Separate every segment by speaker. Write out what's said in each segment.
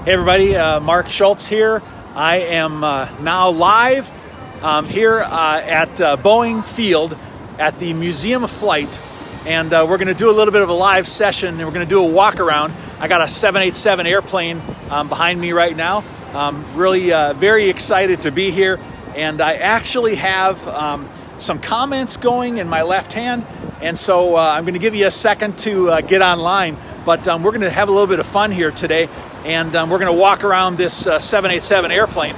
Speaker 1: Hey everybody, Mark Schultz here. I am now live here at Boeing Field at the Museum of Flight, and we're going to do a little bit of a live session, and we're going to do a walk around. I got a 787 airplane behind me right now. Really very excited to be here, and I actually have some comments going in my left hand, and so I'm going to give you a second to get online, but we're going to have a little bit of fun here today. And we're going to walk around this 787 airplane,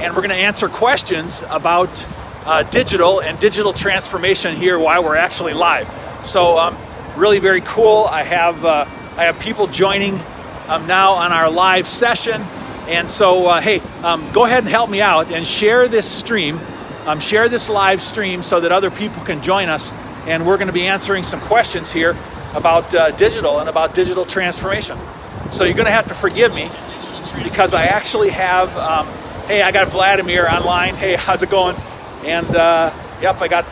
Speaker 1: and we're going to answer questions about digital and digital transformation here while we're actually live. So really very cool. I have people joining now on our live session, and so hey, go ahead and help me out and share this stream, share this live stream so that other people can join us. And we're going to be answering some questions here about digital and about digital transformation. So you're going to have to forgive me because I actually have, hey, I got Vladimir online. Hey, how's it going? And yep, I got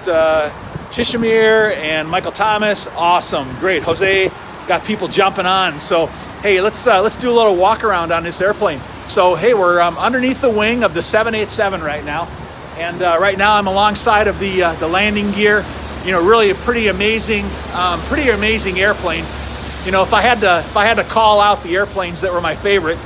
Speaker 1: Tishimir and Michael Thomas. Awesome, great. Jose, got people jumping on. So hey, let's do a little walk around on this airplane. So hey, we're underneath the wing of the 787 right now, and right now I'm alongside of the landing gear. You know, really a pretty amazing airplane. You know, if I had to call out the airplanes that were my favorite,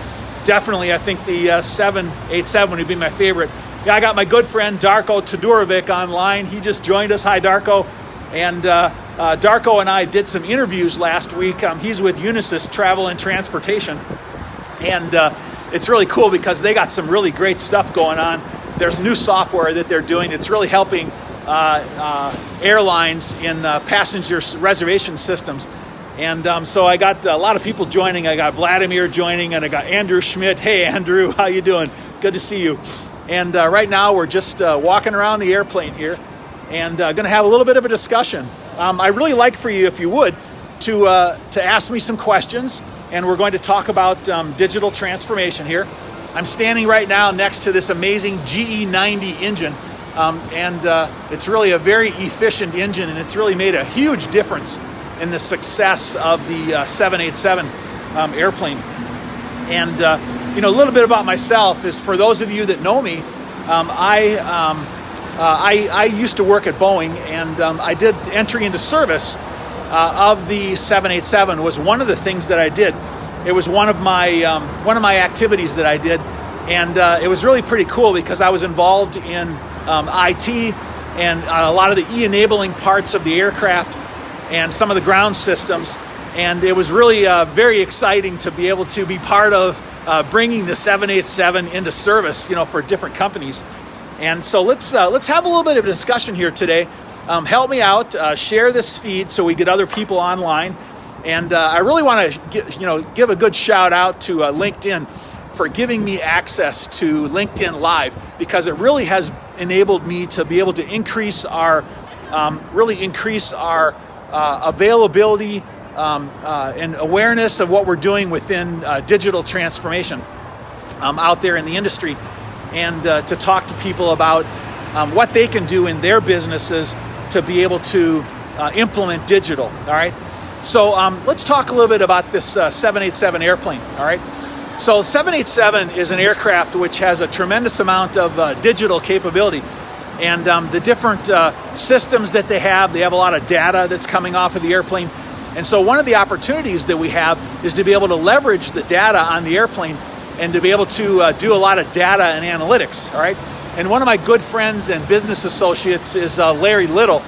Speaker 1: definitely I think the 787 would be my favorite. Yeah, I got my good friend Darko Todorovic online. He just joined us. Hi, Darko. And Darko and I did some interviews last week. He's with Unisys Travel and Transportation, and it's really cool because they got some really great stuff going on. There's new software that they're doing. It's really helping airlines in passenger reservation systems. And so I got a lot of people joining. I got Vladimir joining, and I got Andrew Schmidt. Hey, Andrew, how you doing? Good to see you. And right now we're just walking around the airplane here, and going to have a little bit of a discussion. I really like for you, if you would, to ask me some questions, and we're going to talk about digital transformation here. I'm standing right now next to this amazing GE90 engine, and it's really a very efficient engine, and it's really made a huge difference in the success of the 787 airplane. And you know, a little bit about myself is, for those of you that know me, I used to work at Boeing, and I did entry into service of the 787 was one of the things that I did. It was one of my activities that I did, and it was really pretty cool because I was involved in IT and a lot of the enabling parts of the aircraft and some of the ground systems, and it was really very exciting to be able to be part of bringing the 787 into service, you know, for different companies. And so let's have a little bit of a discussion here today. Help me out, share this feed so we get other people online, and I really want to give a good shout out to LinkedIn for giving me access to LinkedIn Live, because it really has enabled me to be able to increase our availability and awareness of what we're doing within digital transformation out there in the industry, and to talk to people about what they can do in their businesses to be able to implement digital. All right, so let's talk a little bit about this 787 airplane. All right, so 787 is an aircraft which has a tremendous amount of digital capability. And the different systems that they have a lot of data that's coming off of the airplane. And so one of the opportunities that we have is to be able to leverage the data on the airplane and to be able to do a lot of data and analytics, all right? And one of my good friends and business associates is Larry Little,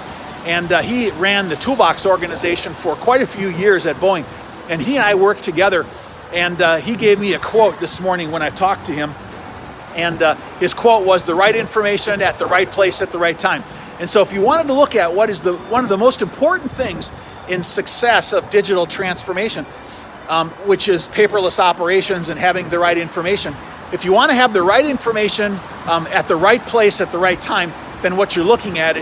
Speaker 1: and he ran the Toolbox organization for quite a few years at Boeing. And he and I worked together, and he gave me a quote this morning when I talked to him. And his quote was, "The right information at the right place at the right time." And so if you wanted to look at what is one of the most important things in success of digital transformation, which is paperless operations and having the right information, if you want to have the right information at the right place at the right time, then what you're looking at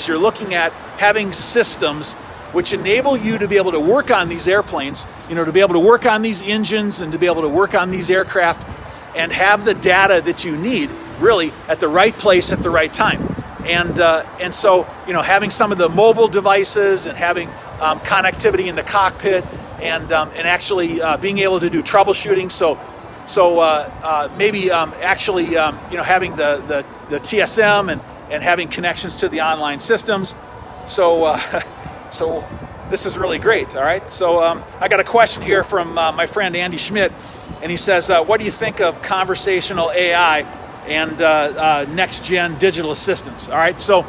Speaker 1: having systems which enable you to be able to work on these airplanes, you know, to be able to work on these engines and to be able to work on these aircraft and have the data that you need really at the right place at the right time. And so, you know, having some of the mobile devices and having connectivity in the cockpit and actually being able to do troubleshooting. So So maybe actually having the TSM and having connections to the online systems. So so this is really great. All right. So I got a question here from my friend Andy Schmidt, and he says, what do you think of conversational AI and next-gen digital assistants? All right. So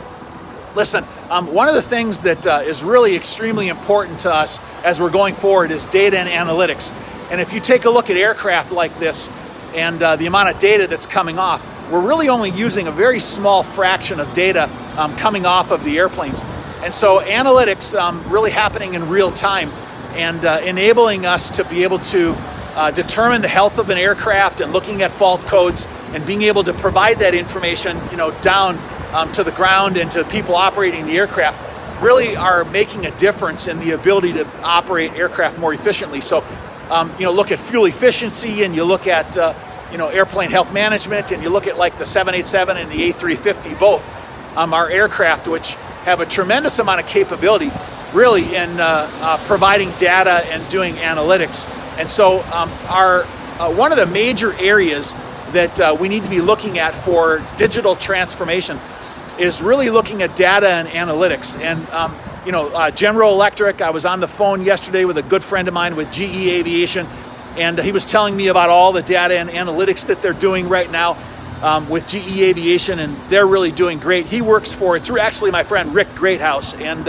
Speaker 1: listen, one of the things that is really extremely important to us as we're going forward is data and analytics. And if you take a look at aircraft like this and the amount of data that's coming off, we're really only using a very small fraction of data coming off of the airplanes. And so analytics really happening in real time and enabling us to be able to determine the health of an aircraft and looking at fault codes and being able to provide that information, down to the ground and to people operating the aircraft really are making a difference in the ability to operate aircraft more efficiently. So, look at fuel efficiency, and you look at, airplane health management, and you look at like the 787 and the A350, both are aircraft which have a tremendous amount of capability really in providing data and doing analytics. And so one of the major areas that we need to be looking at for digital transformation is really looking at data and analytics. And General Electric, I was on the phone yesterday with a good friend of mine with GE Aviation, and he was telling me about all the data and analytics that they're doing right now with GE Aviation, and they're really doing great. He works for, it's actually my friend Rick Greathouse, and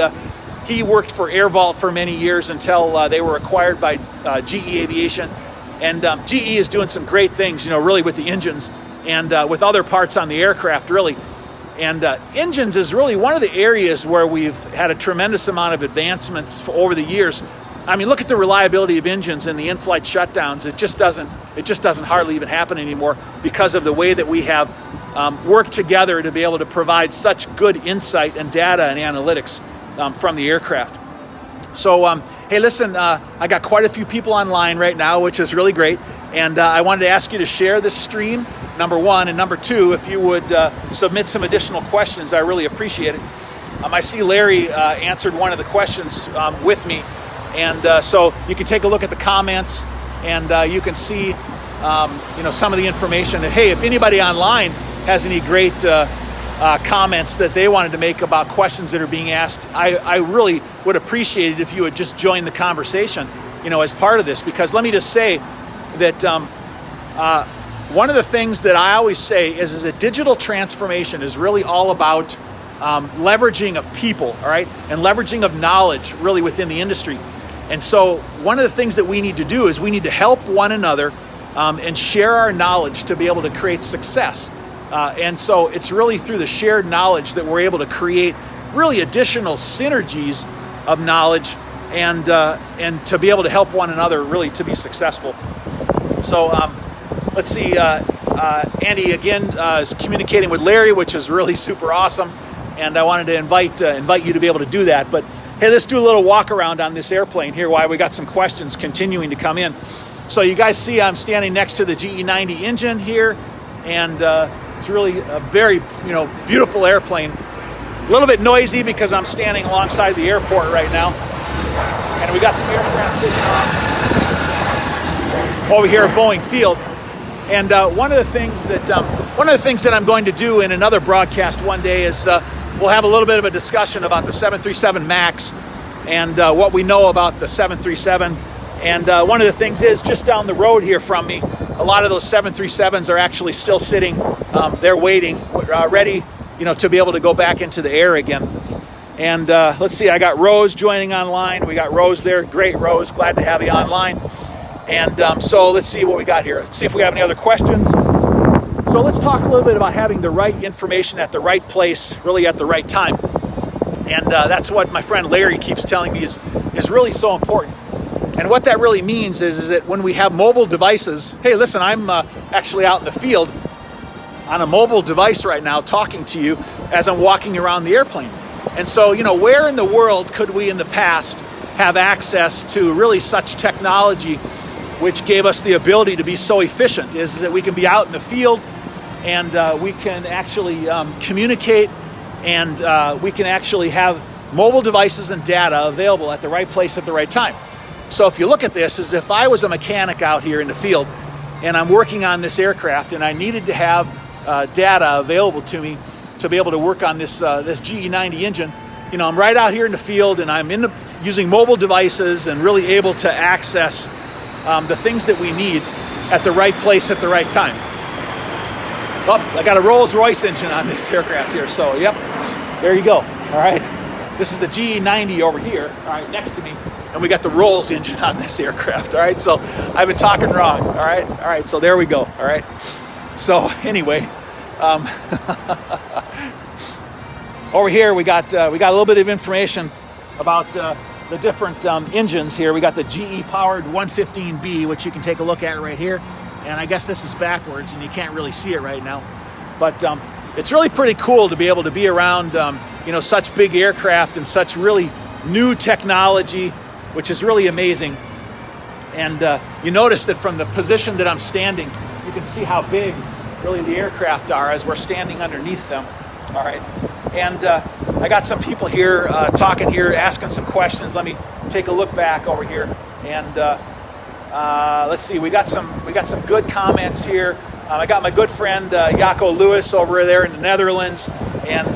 Speaker 1: he worked for AirVault for many years until they were acquired by GE Aviation. And GE is doing some great things, really with the engines and with other parts on the aircraft, really. And engines is really one of the areas where we've had a tremendous amount of advancements over the years. I mean, look at the reliability of engines and the in-flight shutdowns. It just doesn't hardly even happen anymore because of the way that we have worked together to be able to provide such good insight and data and analytics from the aircraft. So, hey, listen, I got quite a few people online right now, which is really great. And I wanted to ask you to share this stream, number one. And number two, if you would submit some additional questions, I really appreciate it. I see Larry answered one of the questions with me. And so you can take a look at the comments and you can see, some of the information. And, hey, if anybody online has any great comments that they wanted to make about questions that are being asked, I really would appreciate it if you would just join the conversation, as part of this. Because let me just say that one of the things that I always say is that digital transformation is really all about leveraging of people, all right, and leveraging of knowledge really within the industry. And so one of the things that we need to do is we need to help one another and share our knowledge to be able to create success. And so it's really through the shared knowledge that we're able to create really additional synergies of knowledge and to be able to help one another really to be successful. So let's see, Andy again is communicating with Larry, which is really super awesome. And I wanted to invite you to be able to do that. But hey, let's do a little walk around on this airplane here while we got some questions continuing to come in. So you guys see I'm standing next to the GE90 engine here, and it's really a very beautiful airplane. A little bit noisy because I'm standing alongside the airport right now, and we got some aircraft sitting over here at Boeing Field. And one of the things that I'm going to do in another broadcast one day is we'll have a little bit of a discussion about the 737 MAX and what we know about the 737. And one of the things is just down the road here from me, a lot of those 737s are actually still sitting. They're waiting, ready, to be able to go back into the air again. And let's see, I got Rose joining online. We got Rose there. Great, Rose. Glad to have you online. And so let's see what we got here. Let's see if we have any other questions. So let's talk a little bit about having the right information at the right place, really at the right time. And that's what my friend Larry keeps telling me is really so important. And what that really means is that when we have mobile devices, hey, listen, I'm actually out in the field on a mobile device right now talking to you as I'm walking around the airplane. And so, where in the world could we in the past have access to really such technology which gave us the ability to be so efficient? Is that we can be out in the field and we can actually communicate and we can actually have mobile devices and data available at the right place at the right time. So if you look at this, as if I was a mechanic out here in the field and I'm working on this aircraft, and I needed to have data available to me to be able to work on this GE90 engine. You know, I'm right out here in the field, and I'm using mobile devices and really able to access the things that we need at the right place at the right time. Oh, I got a Rolls-Royce engine on this aircraft here, so yep, there you go. All right, this is the GE90 over here, all right, next to me, and we got the Rolls engine on this aircraft. All right, so I've been talking wrong. All right, so there we go. All right, so anyway, over here we got a little bit of information about the different engines here. We got the GE powered 115B, which you can take a look at right here. And I guess this is backwards, and you can't really see it right now. But it's really pretty cool to be able to be around, you know, such big aircraft and such really new technology, which is really amazing. And you notice that from the position that I'm standing, you can see how big really the aircraft are as we're standing underneath them. All right. And I got some people here talking here, asking some questions. Let me take a look back over here. And let's see, we got some good comments here. I got my good friend Jaco Lewis over there in the Netherlands, and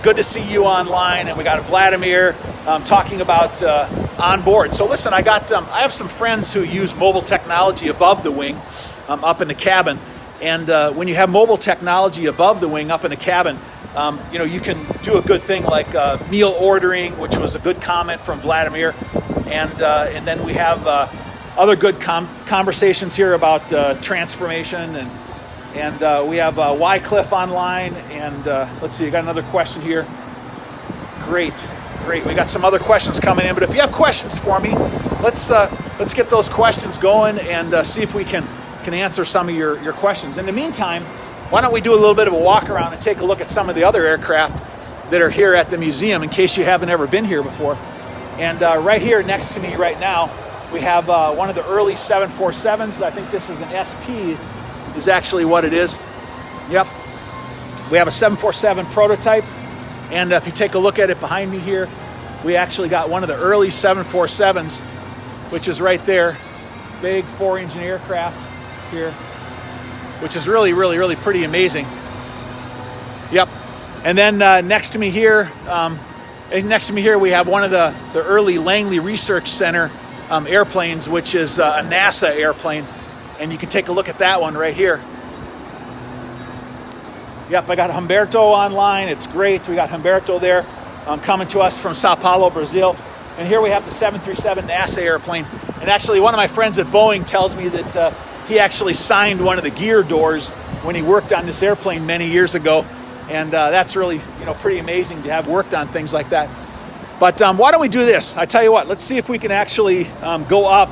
Speaker 1: good to see you online. And we got Vladimir talking about on board. So listen, I have some friends who use mobile technology above the wing, up in the cabin. And when you have mobile technology above the wing, up in the cabin, you know, you can do a good thing like meal ordering, which was a good comment from Vladimir, and then we have other good conversations here about transformation, and we have Wycliffe online, and let's see, I got another question here. Great. We got some other questions coming in, but if you have questions for me, let's get those questions going and see if we can answer some of your questions. In the meantime, why don't we do a little bit of a walk around and take a look at some of the other aircraft that are here at the museum in case you haven't ever been here before. And right here next to me right now, we have one of the early 747s. I think this is an SP, is actually what it is. Yep. We have a 747 prototype. And if you take a look at it behind me here, we actually got one of the early 747s, which is right there. Big 4-engine aircraft here, which is really pretty amazing. Yep. And then next to me here we have one of the early Langley Research Center airplanes, which is a NASA airplane, and you can take a look at that one right here. Yep, I got Humberto online. It's great. We got Humberto there coming to us from Sao Paulo, Brazil. And here we have the 737 NASA airplane. And actually, one of my friends at Boeing tells me that he actually signed one of the gear doors when he worked on this airplane many years ago. And that's really, you know, pretty amazing to have worked on things like that. But why don't we do this? I tell you what, let's see if we can actually go up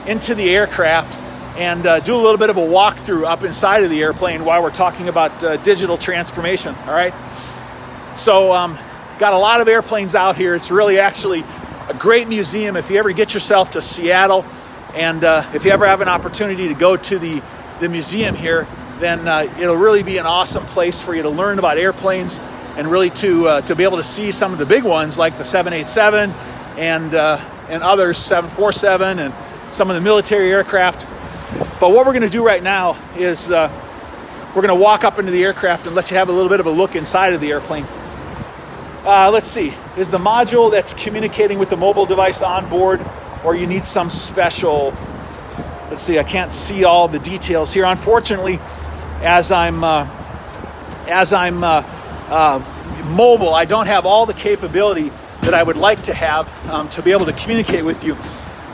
Speaker 1: into the aircraft and do a little bit of a walkthrough up inside of the airplane while we're talking about digital transformation, all right? So got a lot of airplanes out here. It's really actually a great museum if you ever get yourself to Seattle, and if you ever have an opportunity to go to the museum here, then it'll really be an awesome place for you to learn about airplanes and really to be able to see some of the big ones like the 787 and others, 747 and some of the military aircraft. But what we're going to do right now is we're going to walk up into the aircraft and let you have a little bit of a look inside of the airplane. Let's see, is the module that's communicating with the mobile device on board, or you need some special, let's see, I can't see all the details here. Unfortunately, as I'm mobile, I don't have all the capability that I would like to have to be able to communicate with you.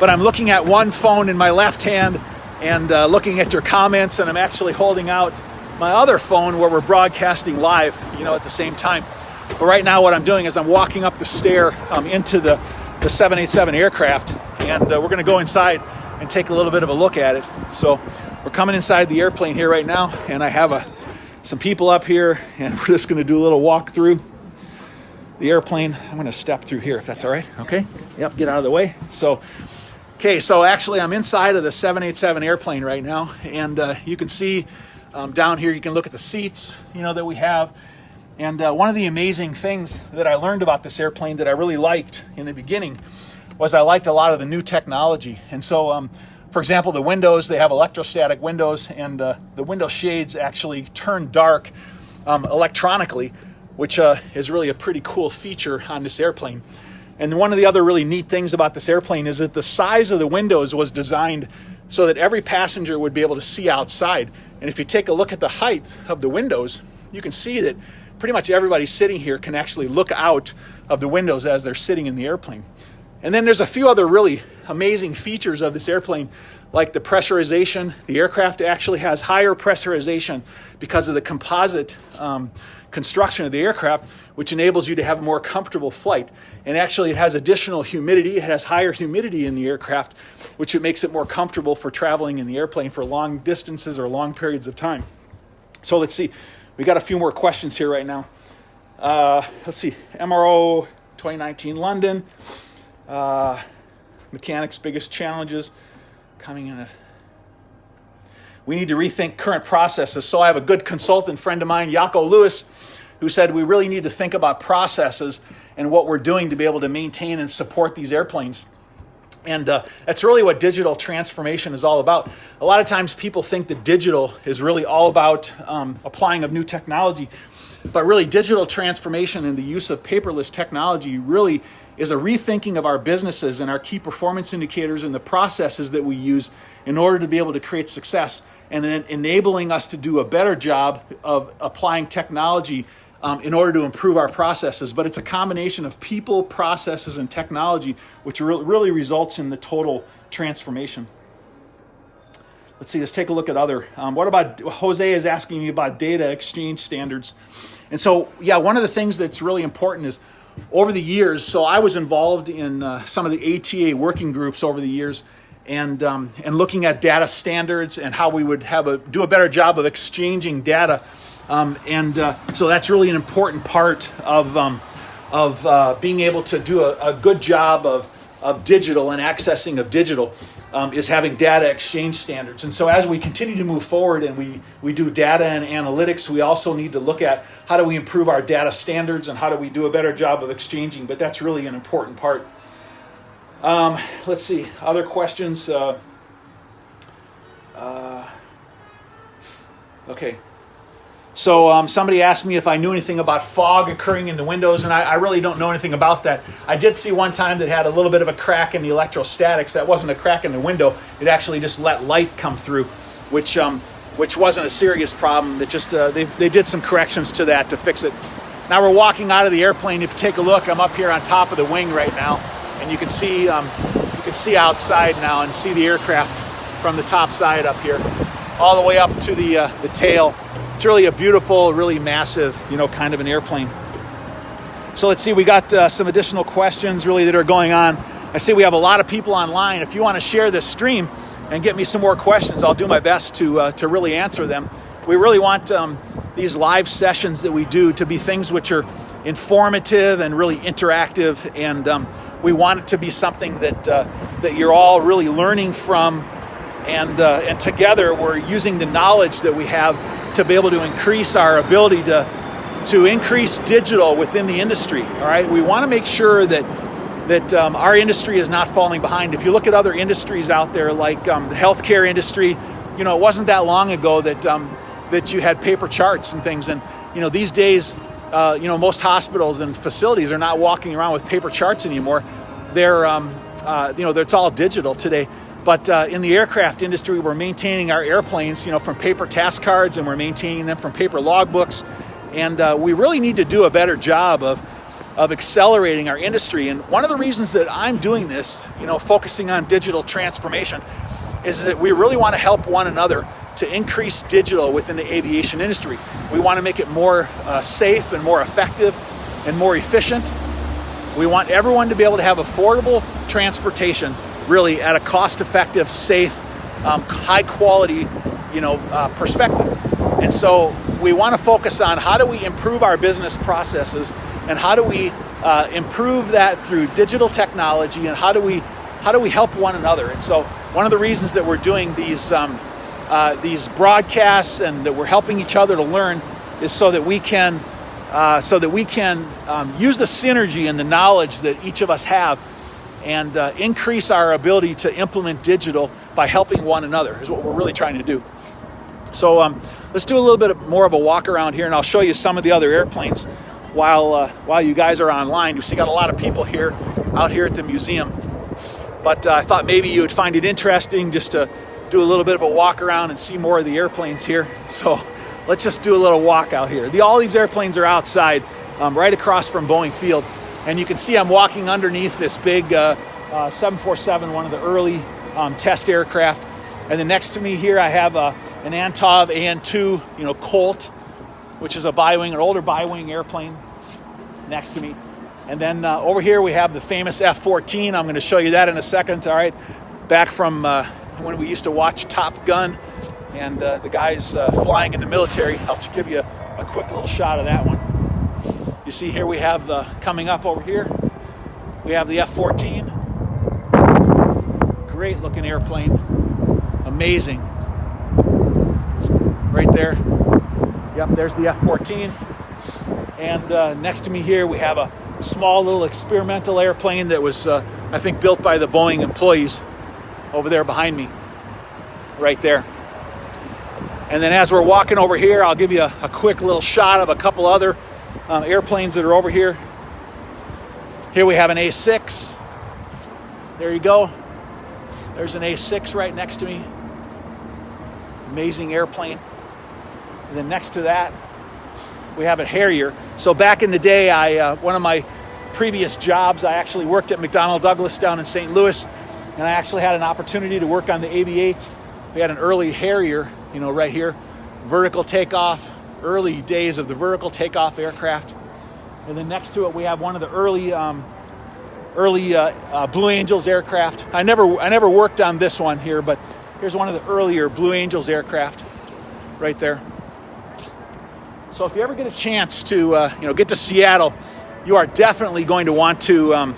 Speaker 1: But I'm looking at one phone in my left hand and looking at your comments, and I'm actually holding out my other phone where we're broadcasting live, you know, at the same time. But right now what I'm doing is I'm walking up the stair into the 787 aircraft, and we're going to go inside and take a little bit of a look at it. So we're coming inside the airplane here right now, and I have some people up here, and we're just going to do a little walk through the airplane. I'm going to step through here if that's all right. Okay? Yep, get out of the way. So actually I'm inside of the 787 airplane right now, and you can see down here, you can look at the seats, you know, that we have. And one of the amazing things that I learned about this airplane that I really liked in the beginning was I liked a lot of the new technology. And so For example, the windows, they have electrostatic windows, and the window shades actually turn dark electronically, which is really a pretty cool feature on this airplane. And one of the other really neat things about this airplane is that the size of the windows was designed so that every passenger would be able to see outside. And if you take a look at the height of the windows, you can see that pretty much everybody sitting here can actually look out of the windows as they're sitting in the airplane. And then there's a few other really amazing features of this airplane, like the pressurization. The aircraft actually has higher pressurization because of the composite construction of the aircraft, which enables you to have a more comfortable flight. And actually it has additional humidity. It has higher humidity in the aircraft, which it makes it more comfortable for traveling in the airplane for long distances or long periods of time. So let's see. We got a few more questions here right now. Let's see. MRO 2019 London. Mechanics' biggest challenges coming in. We need to rethink current processes. So I have a good consultant friend of mine, Jaco Lewis, who said we really need to think about processes and what we're doing to be able to maintain and support these airplanes. And that's really what digital transformation is all about. A lot of times people think that digital is really all about applying of new technology, but really digital transformation and the use of paperless technology really is a rethinking of our businesses and our key performance indicators and the processes that we use in order to be able to create success, and then enabling us to do a better job of applying technology in order to improve our processes. But it's a combination of people, processes, and technology, which really results in the total transformation. Let's see, let's take a look at other. What about, Jose is asking me about data exchange standards. And so, yeah, one of the things that's really important is over the years, so I was involved in some of the ATA working groups over the years, and looking at data standards and how we would do a better job of exchanging data. So that's really an important part of being able to do a good job of digital and accessing of digital, is having data exchange standards. And so as we continue to move forward and we do data and analytics, we also need to look at how do we improve our data standards and how do we do a better job of exchanging, but that's really an important part. Let's see, other questions. Okay. So somebody asked me if I knew anything about fog occurring in the windows, and I really don't know anything about that. I did see one time that had a little bit of a crack in the electrostatics. That wasn't a crack in the window. It actually just let light come through, which wasn't a serious problem. That just they did some corrections to that to fix it. Now we're walking out of the airplane. If you take a look, I'm up here on top of the wing right now, and you can see outside now and see the aircraft from the top side up here, all the way up to the tail. It's really a beautiful, really massive, kind of an airplane. So let's see, we got some additional questions really that are going on. I see we have a lot of people online. If you want to share this stream and get me some more questions, I'll do my best to really answer them. We really want these live sessions that we do to be things which are informative and really interactive, and we want it to be something that you're all really learning from, and together we're using the knowledge that we have to be able to increase our ability to increase digital within the industry. All right, we want to make sure that our industry is not falling behind. If you look at other industries out there, like the healthcare industry, it wasn't that long ago that you had paper charts and things, and these days, most hospitals and facilities are not walking around with paper charts anymore. They're it's all digital today. But in the aircraft industry, we're maintaining our airplanes, from paper task cards, and we're maintaining them from paper logbooks. And we really need to do a better job of accelerating our industry. And one of the reasons that I'm doing this, focusing on digital transformation, is that we really want to help one another to increase digital within the aviation industry. We want to make it more safe and more effective and more efficient. We want everyone to be able to have affordable transportation, really at a cost-effective, safe, high-quality, perspective. And so we want to focus on how do we improve our business processes, and how do we improve that through digital technology, and how do we help one another. And so one of the reasons that we're doing these broadcasts and that we're helping each other to learn is so that we can use the synergy and the knowledge that each of us have, and increase our ability to implement digital by helping one another is what we're really trying to do. So let's do a little bit more of a walk around here, and I'll show you some of the other airplanes while you guys are online. You see, got a lot of people here out here at the museum, but I thought maybe you would find it interesting just to do a little bit of a walk around and see more of the airplanes here. So let's just do a little walk out here. All these airplanes are outside, right across from Boeing Field, and you can see I'm walking underneath this big 747, one of the early test aircraft. And then next to me here, I have an Antov AN2, Colt, which is an older bi-wing airplane next to me. And then over here we have the famous F-14. I'm going to show you that in a second. All right, back from when we used to watch Top Gun and the guys flying in the military. I'll just give you a quick little shot of that one. You see here we have coming up over here, we have the F-14. Great looking airplane. Amazing. Right there. Yep, there's the F-14. And next to me here, we have a small little experimental airplane that was, I think, built by the Boeing employees over there behind me. Right there. And then as we're walking over here, I'll give you a quick little shot of a couple other airplanes that are over here. Here we have an A6. There you go. There's an A6 right next to me. Amazing airplane. And then next to that, we have a Harrier. So back in the day, one of my previous jobs, I actually worked at McDonnell Douglas down in St. Louis, and I actually had an opportunity to work on the AV-8. We had an early Harrier, right here, vertical takeoff, early days of the vertical takeoff aircraft. And then next to it, we have one of the early Blue Angels aircraft. I never worked on this one here, but here's one of the earlier Blue Angels aircraft right there. So if you ever get a chance to get to Seattle, you are definitely going to want to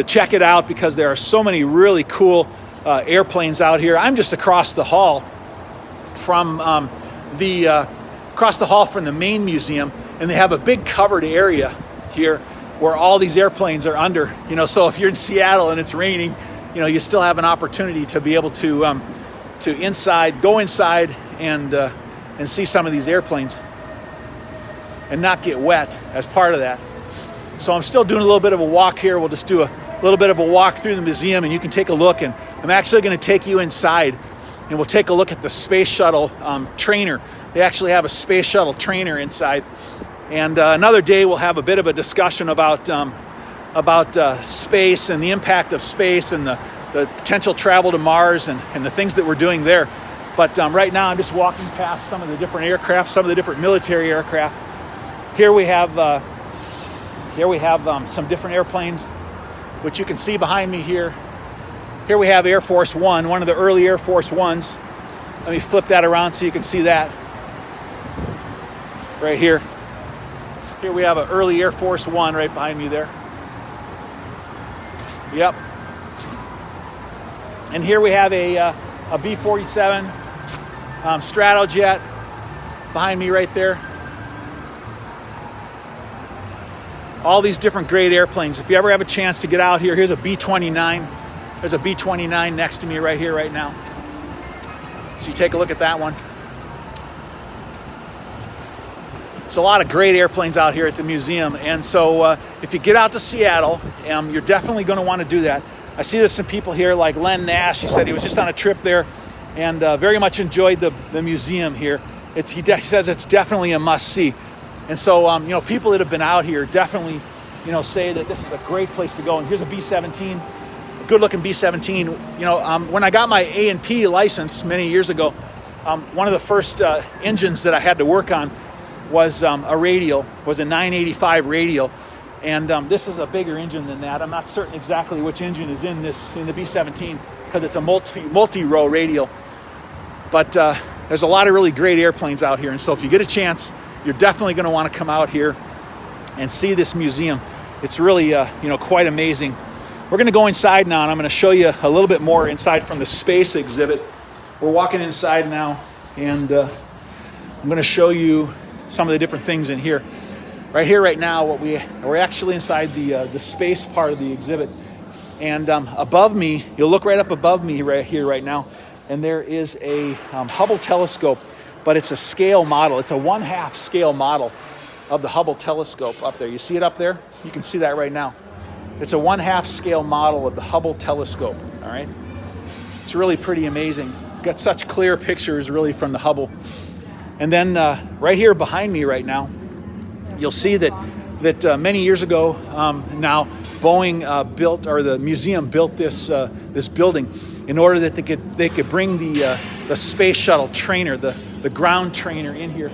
Speaker 1: check it out because there are so many really cool airplanes out here. I'm just across the hall from the main museum, and they have a big covered area here where all these airplanes are under. So if you're in Seattle and it's raining, you still have an opportunity to be able to go inside and see some of these airplanes and not get wet as part of that. So I'm still doing a little bit of a walk here. We'll just do a little bit of a walk through the museum, and you can take a look. And I'm actually going to take you inside, and we'll take a look at the space shuttle trainer. They actually have a space shuttle trainer inside. And another day we'll have a bit of a discussion about space and the impact of space and the potential travel to Mars and the things that we're doing there. But right now I'm just walking past some of the different aircraft, some of the different military aircraft. Here we have some different airplanes, which you can see behind me here. Here we have Air Force One, one of the early Air Force Ones. Let me flip that around so you can see that. Right here. Here we have an early Air Force One right behind me there. Yep. And here we have a B-47 Stratojet behind me right there. All these different great airplanes. If you ever have a chance to get out here, here's a B-29. There's a B-29 next to me right here right now. So you take a look at that one. There's a lot of great airplanes out here at the museum. And so if you get out to Seattle, you're definitely going to want to do that. I see there's some people here like Len Nash. He said he was just on a trip there and very much enjoyed the museum here. He says it's definitely a must-see. And so, people that have been out here definitely, say that this is a great place to go. And here's a B-17, a good-looking B-17. When I got my A&P license many years ago, one of the first engines that I had to work on was a radial, was a 985 radial. And this is a bigger engine than that. I'm not certain exactly which engine is in the B-17 because it's a multi-row radial. But there's a lot of really great airplanes out here. And so if you get a chance, you're definitely going to want to come out here and see this museum. It's really, quite amazing. We're going to go inside now, and I'm going to show you a little bit more inside from the space exhibit. We're walking inside now, and I'm going to show you some of the different things in here. Right here, right now, we're actually inside the space part of the exhibit. And above me, you'll look right up above me right here right now, and there is a Hubble telescope, but it's a scale model. It's a 1/2 scale model of the Hubble telescope up there. You see it up there? You can see that right now. It's a 1/2 scale model of the Hubble telescope, all right? It's really pretty amazing. Got such clear pictures really from the Hubble. And then right here behind me right now, you'll see that many years ago now, Boeing built, or the museum built this building in order that they could bring the space shuttle trainer, the ground trainer in here.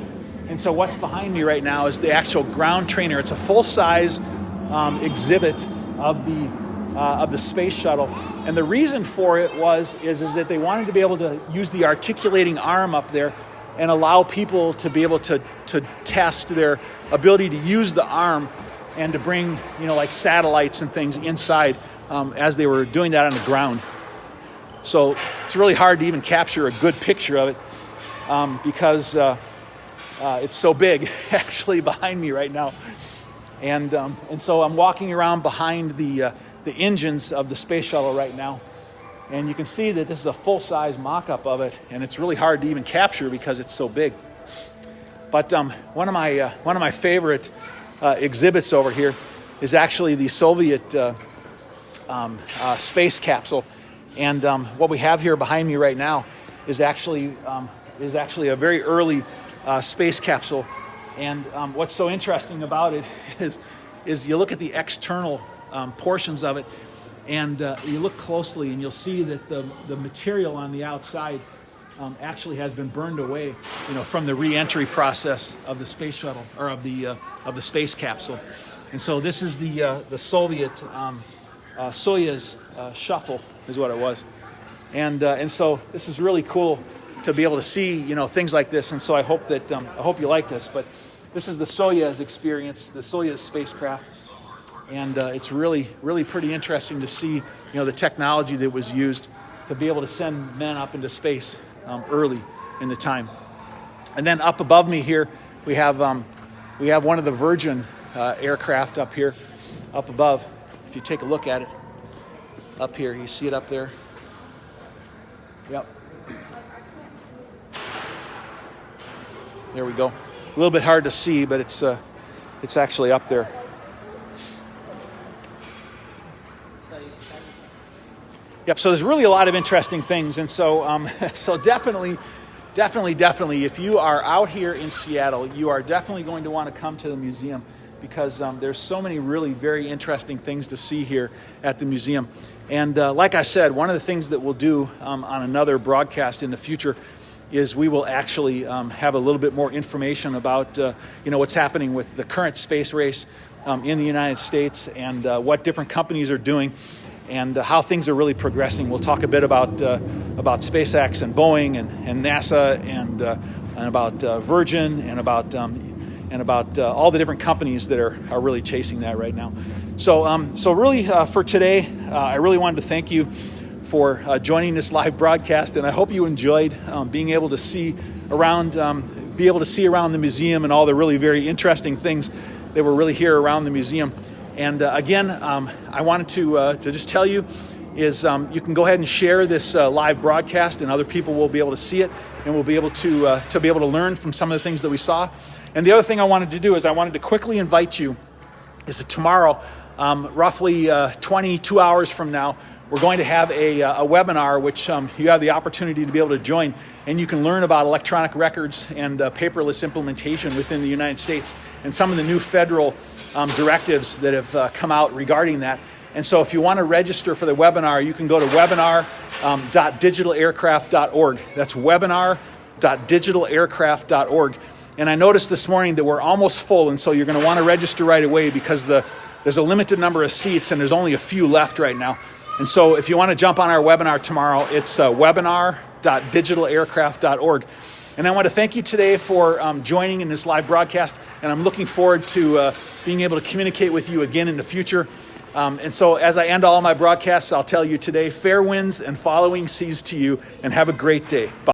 Speaker 1: And so what's behind me right now is the actual ground trainer. It's a full-size exhibit of the space shuttle. And the reason for it is that they wanted to be able to use the articulating arm up there and allow people to be able to test their ability to use the arm and to bring, like satellites and things inside as they were doing that on the ground. So it's really hard to even capture a good picture of it because it's so big actually behind me right now. And so I'm walking around behind the engines of the space shuttle right now. And you can see that this is a full-size mock-up of it, and it's really hard to even capture because it's so big. But one of my favorite exhibits over here is actually the Soviet space capsule. And what we have here behind me right now is actually a very early space capsule. And what's so interesting about it is you look at the external portions of it, and you look closely, and you'll see that the material on the outside actually has been burned away, from the re-entry process of the space shuttle, or of the space capsule. And so this is the Soviet Soyuz Shuffle is what it was, and so this is really cool to be able to see things like this. And so I hope you like this. But this is the Soyuz experience, the Soyuz spacecraft. And it's really, really pretty interesting to see, the technology that was used to be able to send men up into space early in the time. And then up above me here, we have one of the Virgin aircraft up here, up above. If you take a look at it, up here, you see it up there. Yep. There we go. A little bit hard to see, but it's actually up there. Yep, so there's really a lot of interesting things. And so so definitely, if you are out here in Seattle, you are definitely going to want to come to the museum because there's so many really very interesting things to see here at the museum. And like I said, one of the things that we'll do on another broadcast in the future is we will actually have a little bit more information about what's happening with the current space race in the United States and what different companies are doing and how things are really progressing. We'll talk a bit about SpaceX and Boeing and NASA and about Virgin and about all the different companies that are really chasing that right now. So really for today, I really wanted to thank you for joining this live broadcast, and I hope you enjoyed being able to see around the museum and all the really very interesting things that were really here around the museum. And again, I wanted to just tell you is you can go ahead and share this live broadcast, and other people will be able to see it, and we'll be able to learn from some of the things that we saw. And the other thing I wanted to do is I wanted to quickly invite you is that tomorrow, roughly 22 hours from now, we're going to have a webinar which you have the opportunity to be able to join, and you can learn about electronic records and paperless implementation within the United States and some of the new federal directives that have come out regarding that. And so if you want to register for the webinar, you can go to webinar.digitalaircraft.org. That's webinar.digitalaircraft.org. And I noticed this morning that we're almost full, and so you're going to want to register right away because there's a limited number of seats and there's only a few left right now. And so if you want to jump on our webinar tomorrow, it's webinar.digitalaircraft.org. And I want to thank you today for joining in this live broadcast, and I'm looking forward to being able to communicate with you again in the future. And so as I end all my broadcasts, I'll tell you today, fair winds and following seas to you, and have a great day. Bye.